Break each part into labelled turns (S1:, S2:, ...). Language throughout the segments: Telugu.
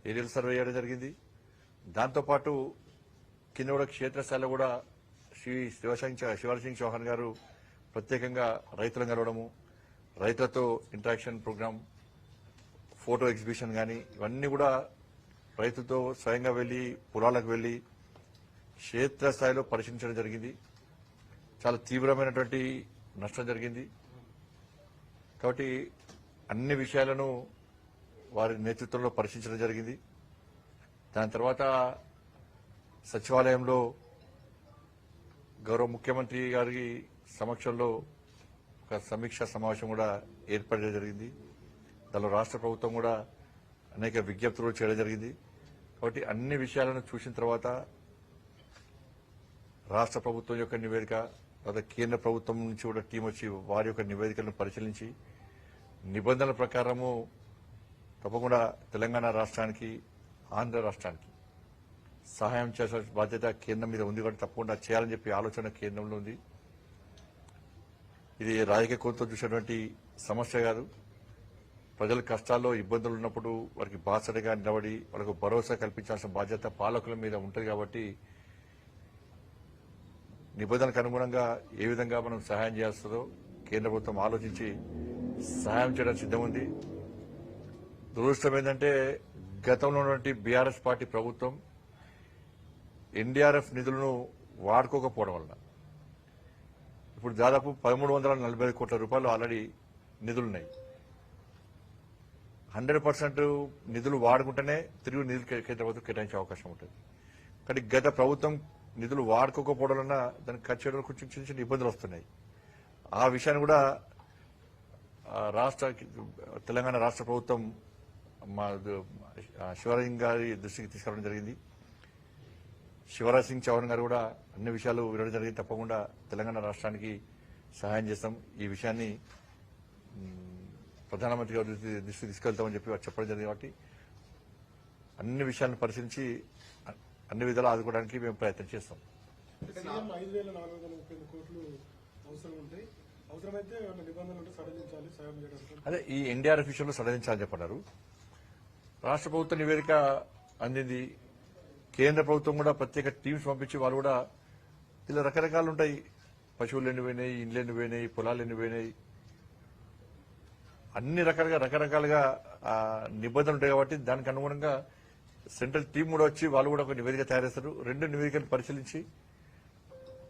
S1: ఏరియల్ సర్వే చేయడం జరిగింది. దాంతోపాటు కింద కూడా క్షేత్రస్థాయిలో కూడా శ్రీ శివరాజ్ సింగ్ చౌహాన్ గారు ప్రత్యేకంగా రైతులను కలవడము, రైతులతో ఇంటరాక్షన్ ప్రోగ్రామ్, ఫోటో ఎగ్జిబిషన్ కానీ ఇవన్నీ కూడా రైతులతో స్వయంగా వెళ్లి పొలాలకు వెళ్లి క్షేత్రస్థాయిలో పరిశీలించడం జరిగింది. చాలా తీవ్రమైనటువంటి నష్టం జరిగింది. కాబట్టి అన్ని విషయాలను వారి నేతృత్వంలో పరిశీలించడం జరిగింది. దాని తర్వాత సచివాలయంలో గౌరవ ముఖ్యమంత్రి గారి సమక్షంలో ఒక సమీక్షా సమావేశం కూడా ఏర్పడడం జరిగింది. దానిలో రాష్ట్ర ప్రభుత్వం కూడా అనేక విజ్ఞప్తులు చేయడం జరిగింది. కాబట్టి అన్ని విషయాలను చూసిన తర్వాత రాష్ట్ర ప్రభుత్వం యొక్క నివేదిక, తర్వాత కేంద్ర ప్రభుత్వం నుంచి కూడా టీం వచ్చి వారి యొక్క నివేదికలను పరిశీలించి నిబంధనల ప్రకారము తప్పకుండా తెలంగాణ రాష్ట్రానికి, ఆంధ్ర రాష్ట్రానికి సహాయం చేసే బాధ్యత కేంద్రం మీద ఉంది కాబట్టి తప్పకుండా చేయాలని చెప్పి ఆలోచన కేంద్రంలో ఉంది. ఇది రాజకీయ కోణంతో చూసినటువంటి సమస్య కాదు. ప్రజల కష్టాల్లో ఇబ్బందులు ఉన్నప్పుడు వారికి బాసటగా నిలబడి వాళ్ళకు భరోసా కల్పించాల్సిన బాధ్యత పాలకుల మీద ఉంటుంది. కాబట్టి నిబంధనలకు అనుగుణంగా ఏ విధంగా మనం సహాయం చేస్తుందో కేంద్ర ప్రభుత్వం ఆలోచించి సహాయం చేయడానికి సిద్ధం ఉంది. దురదృష్టం ఏంటంటే గతంలో ఉన్నటువంటి బీఆర్ఎస్ పార్టీ ప్రభుత్వం ఎన్డీఆర్ఎఫ్ నిధులను వాడుకోకపోవడం వలన ఇప్పుడు దాదాపు 1340 కోట్ల రూపాయలు ఆల్రెడీ నిధులున్నాయి. 100% నిధులు వాడుకుంటేనే తిరిగి నిధులు కేంద్ర ప్రభుత్వం కేటాయించే అవకాశం ఉంటుంది. కానీ గత ప్రభుత్వం నిధులు వాడుకోకపోవడం వలన దానికి ఖర్చు చేయడం కొంచెం చిన్న చిన్న ఇబ్బందులు వస్తున్నాయి. ఆ విషయాన్ని కూడా తెలంగాణ రాష్ట్ర ప్రభుత్వం మా శివరాజ్ సింగ్ గారి దృష్టికి తీసుకురావడం జరిగింది. శివరాజ్ సింగ్ చౌహాన్ గారు కూడా అన్ని విషయాలు వినడం జరిగింది. తప్పకుండా తెలంగాణ రాష్ట్రానికి సహాయం చేస్తాం. ఈ విషయాన్ని ప్రధానమంత్రి గారి దృష్టికి తీసుకెళ్తామని చెప్పి చెప్పడం జరిగింది. కాబట్టి అన్ని విషయాలను పరిశీలించి అన్ని విధాలు ఆదుకోవడానికి మేము ప్రయత్నం చేస్తాం. అదే ఈ ఎన్డీఆర్ఎఫ్ విషయంలో సడలించాలని చెప్పన్నారు. రాష్ట్ర ప్రభుత్వ నివేదిక అందింది. కేంద్ర ప్రభుత్వం కూడా ప్రత్యేక టీమ్స్ పంపించి వాళ్ళు కూడా ఇలా రకరకాలు ఉంటాయి. పశువులు ఎండిపోయినాయి, ఇండ్లు ఎండిపోయినాయి, పొలాలు ఎండిపోయినాయి, అన్ని రకరకాలుగా నిబంధనలు ఉంటాయి. కాబట్టి దానికి అనుగుణంగా సెంట్రల్ టీం కూడా వచ్చి వాళ్ళు కూడా ఒక నివేదిక తయారు చేస్తారు. 2 నివేదికలు పరిశీలించి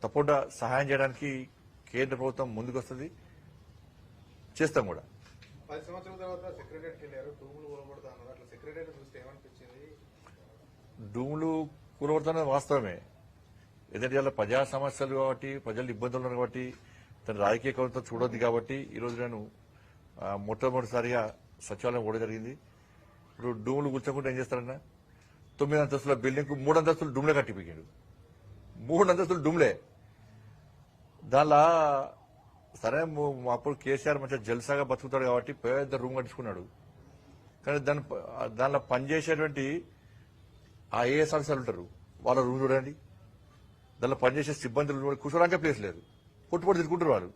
S1: తప్పకుండా సహాయం చేయడానికి కేంద్ర ప్రభుత్వం ముందుకు వస్తుంది, చేస్తాం కూడా.
S2: 10 సంవత్సరాల తర్వాత సెక్రటరీకి వెళ్ళారు, డూములు కూలబడతాన్నారు. అట్లా సెక్రటరీ చూస్తే ఏమనిపించింది?
S1: డూములు కూలబడుతున్నది వాస్తవమే. ఎందుకంటే ఇలా ప్రజా సమస్యలు కాబట్టి, ప్రజలు ఇబ్బందులు ఉన్నారు కాబట్టి, తన రాజకీయ కౌంతో చూడొద్దు కాబట్టి ఈరోజు నేను మొట్టమొదటిసారిగా సచివాలయం కూడా జరిగింది. ఇప్పుడు డూములు కూర్చోకుండా ఏం చేస్తారన్నా, 9 అంతస్తుల బిల్డింగ్ కు 3 అంతస్తులు డూమ్లే కట్టిపోయాడు. 3 అంతస్తులు డూమ్లే. దానిలో సరే అప్పుడు కేసీఆర్ మంచిగా జల్సాగా బతుకుతాడు కాబట్టి పెద్ద రూమ్ కట్టించుకున్నాడు. కానీ దానిలో పనిచేసేటువంటి ఆ ఏఎస్ ఆఫీసర్లు ఉంటారు, వాళ్ళ రూమ్ చూడండి. దానిలో పనిచేసే సిబ్బందులు కూర్చోడానికి ప్లేస్ లేదు, పొట్టు తిట్టుకుంటారు. వాళ్ళు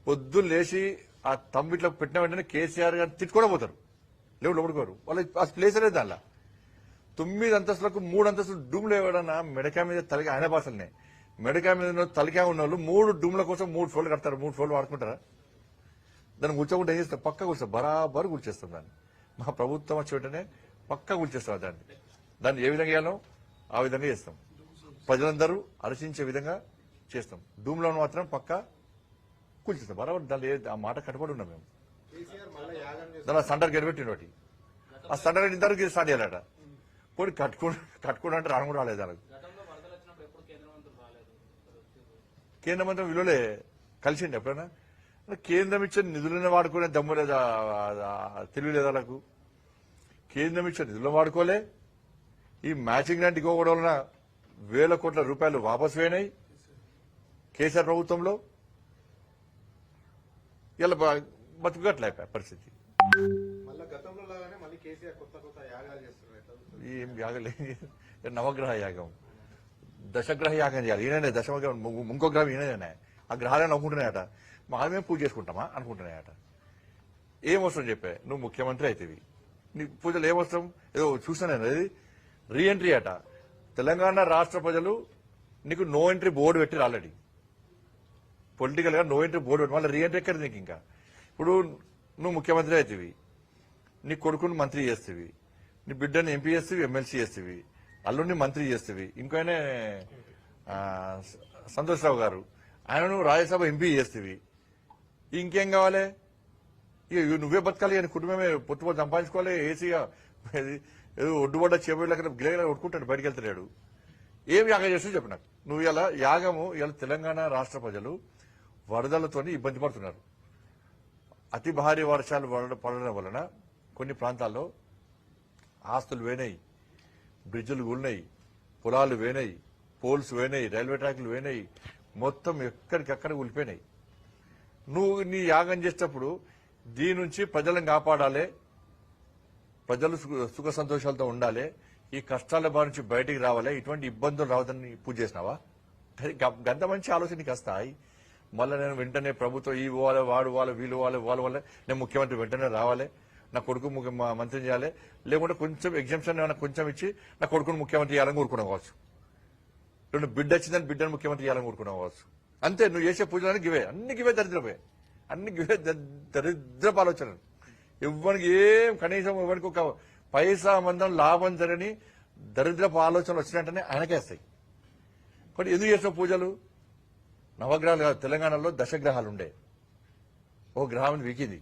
S1: పొద్దున్న లేచి ఆ తమ్మిట్లో పెట్టిన వెంటనే కేసీఆర్ గారు తిట్టుకోవడం పోతారు, లేవు లోపడుకోరు. వాళ్ళు ఆ ప్లేస్ అనేది దానిలో 9 అంతస్తులకు 3 అంతస్తులు డూమ్లు ఎవడన్నా మెడకాయ మీద తలకి, ఆయన భాషలనే మెడకాయ మీద తలకాయ ఉన్న వాళ్ళు 3 డూమ్ల కోసం 3 ఫ్లోర్లు కడతారు. 3 ఫ్లోర్లు వాడుకుంటారా? దాన్ని కూర్చోకుండా ఏం చేస్తారు? పక్క కూర్చోం, బరాబరు కూర్చేస్తాం. దాన్ని మా ప్రభుత్వం వచ్చి వెంటనే పక్క కూర్చేస్తాం. దాన్ని ఏ విధంగా చేయాలో ఆ విధంగా చేస్తాం. ప్రజలందరూ హర్షించే విధంగా చేస్తాం. డూమ్లో మాత్రం పక్క కూల్చేస్తాం బరాబర్. దాన్ని ఆ మాట కట్టుబడి ఉన్నాం మేము. దాని సంటర్ గెలిపెట్టిన ఒకటి ఆ సంటర్ ఇంతవరకు స్టార్ట్ చేయాలట. పోయి కట్టుకోవడం అంటే రాను కూడా రాలేదు. వాళ్ళకి కేంద్ర మంత్రి విలువలే కలిసిండి ఎప్పుడైనా. కేంద్రం ఇచ్చిన నిధులను వాడుకునే దమ్ము లేదా, తెలియలేదు వాళ్ళకు. కేంద్రం ఇచ్చిన నిధులను వాడుకోలే. ఈ మ్యాచింగ్ గ్రాంట్ ఇవ్వడం వలన వేల కోట్ల రూపాయలు వాపసు పోయినాయి కేసీఆర్ ప్రభుత్వంలో. ఇలా బతుకుగట్లే పరిస్థితి. ఏం యాగలే, నవగ్రహ యాగం, దశగ్రహ యాగం చేయాలి. ఈయననే దశగ్రహం, ఇంకో గ్రహం ఈయననే. ఆ గ్రహాలను నవ్వుకుంటున్నాయట. మేము పూజ చేసుకుంటామా అనుకుంటున్నాయట. ఏం అవసరం చెప్పే, నువ్వు ముఖ్యమంత్రి అవుతావి, నీ పూజలు ఏమవసరం? ఏదో చూసాను నేను, అది రీఎంట్రీ అట. తెలంగాణ రాష్ట్ర ప్రజలు నీకు నో ఎంట్రీ బోర్డు పెట్టిరు ఆల్రెడీ. పొలిటికల్ గా నో ఎంట్రీ బోర్డు పెట్టి మళ్ళీ రీఎంట్రీ ఎక్కడ నీకు? ఇంకా ఇప్పుడు నువ్వు ముఖ్యమంత్రి అవుతావి, నీ కొడుకుని మంత్రి చేస్తేవి, నీ బిడ్డని ఎంపీ చేస్తేవి, ఎమ్మెల్సీ చేస్తేవి, అల్లుడిని మంత్రి చేస్తేవి, ఇంకైనా సంతోష్రావు గారు ఆయనను రాజ్యసభ ఎంపీ చేస్తేవి, ఇంకేం కావాలి? ఇక నువ్వే బతకాలి అని కుటుంబమే పొట్టుపోటు సంపాదించుకోవాలి. ఏసీగా ఏదో ఒడ్డుబడ్డ చేపట్ల గిలగిలా కొట్టుకుంటాడు, బయటకు వెళ్తున్నాడు. ఏం యాగం చేస్తూ చెప్పు నాకు. నువ్వు ఇలా యాగము, ఇలా తెలంగాణ రాష్ట్ర ప్రజలు వరదలతో ఇబ్బంది పడుతున్నారు. అతి భారీ వర్షాలు పడడం వలన కొన్ని ప్రాంతాల్లో ఆస్తులు వేనాయి, బ్రిడ్జులు కూలినాయి, పొలాలు వేనాయి, పోల్స్ వేనాయి, రైల్వే ట్రాక్లు వేనాయి, మొత్తం ఎక్కడికక్కడ కూలిపోయినాయి. నువ్వు నీ యాగం చేసేటప్పుడు దీని నుంచి ప్రజలను కాపాడాలి, ప్రజలు సుఖ సంతోషాలతో ఉండాలి, ఈ కష్టాల బారి నుంచి బయటికి రావాలి, ఇటువంటి ఇబ్బందులు రావద్దని పూజ చేసినావా? గంత మంచి ఆలోచన నీకు వస్తాయి. మళ్ళీ నేను వెంటనే ప్రభుత్వం ఈ పోవాలి, వాడు వాళ్ళు, వీళ్ళు వాళ్ళు, వాళ్ళ వల్ల నేను ముఖ్యమంత్రి వెంటనే రావాలి, నా కొడుకు మంత్రి చేయాలి, లేకుంటే కొంచెం ఎగ్జామ్షన్ ఏమైనా కొంచెం ఇచ్చి నా కొడుకును ముఖ్యమంత్రి చేయాలని కోరుకున్నావు కావచ్చు. రెండు బిడ్డ వచ్చిందని బిడ్డను ముఖ్యమంత్రి చేయాలని కోరుకున్నావు కావచ్చు. అంతే. నువ్వు చేసే పూజలన్నీ గివే, అన్ని గివే దరిద్రపోయే, అన్ని గివే దరిద్రపు ఆలోచనలు. ఎవరికి ఏం కనీసం ఎవరికి ఒక పైసా మందం లాభం జరగని దరిద్రపు ఆలోచనలు వచ్చినట్టనే ఆయనకేస్తాయి. కానీ ఎందుకు చేసిన పూజలు? నవగ్రహాలు కాదు, తెలంగాణలో దశగ్రహాలు ఉండే, ఓ గ్రహం వీకింది.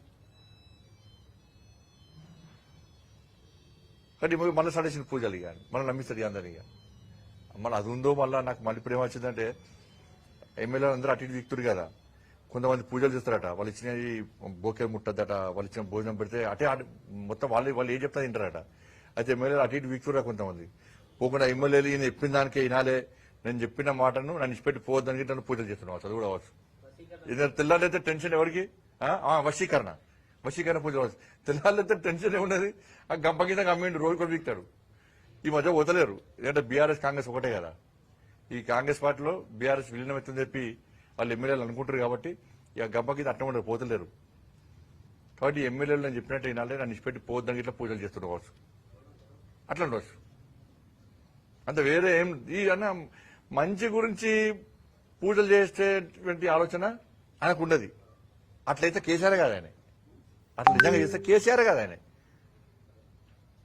S1: కానీ మళ్ళీ సడేసిన పూజలు ఇక మళ్ళీ నమ్మిస్తుంది అందరినీ. ఇక మళ్ళీ అది ఉందో మళ్ళీ నాకు మళ్ళీ ఇప్పుడు ఏమొచ్చిందంటే ఎమ్మెల్యేలు అందరూ అటు ఇటు వీక్తురు కదా, కొంతమంది పూజలు చేస్తారట, వాళ్ళు ఇచ్చినవి బోకే ముట్టద్దట, వాళ్ళు ఇచ్చిన భోజనం పెడితే అటే మొత్తం వాళ్ళు ఏం చెప్తా తింటారట. అయితే ఎమ్మెల్యేలు అటు ఇటు వీక్తురా కొంతమంది. పోకుండా ఎమ్మెల్యేలు ఈయన చెప్పిన దానికే వినాలే, నేను చెప్పిన మాటను నన్ను ఇచ్చిపెట్టి పోవద్దని నన్ను పూజలు చేస్తున్నావు. అది కూడా అవచ్చు. ఇది తెల్లారైతే టెన్షన్ ఎవరికి? వశీకరణ పూజ అవచ్చు. తెల్లారైతే టెన్షన్ ఏమున్నది? ఆ గంప కింద గమ్మిండి రోజు కూడా వీక్తాడు. ఈ మధ్య వదలేరు, ఎందుకంటే బీఆర్ఎస్ కాంగ్రెస్ ఒకటే కదా. ఈ కాంగ్రెస్ పార్టీలో బీఆర్ఎస్ విలీనం ఎత్తుందని చెప్పి వాళ్ళు ఎమ్మెల్యేలు అనుకుంటారు కాబట్టి ఇక గంప కింద అట్ట ఉండరు, పోతలేరు. కాబట్టి ఎమ్మెల్యేలు నేను చెప్పినట్టు వినాలి, నన్ను ఇచ్చిపెట్టి పోవద్దని ఇట్లా పూజలు చేస్తుండవచ్చు, అట్లా ఉండవచ్చు. అంత వేరే ఏం ఈ అన్న మంచి గురించి పూజలు చేసేటువంటి ఆలోచన ఆయనకు ఉండదు. అట్లయితే కేసీఆర్ కాదు ఆయన, అట్లా నిజంగా చేస్తే కేసీఆర్ కాదు ఆయన.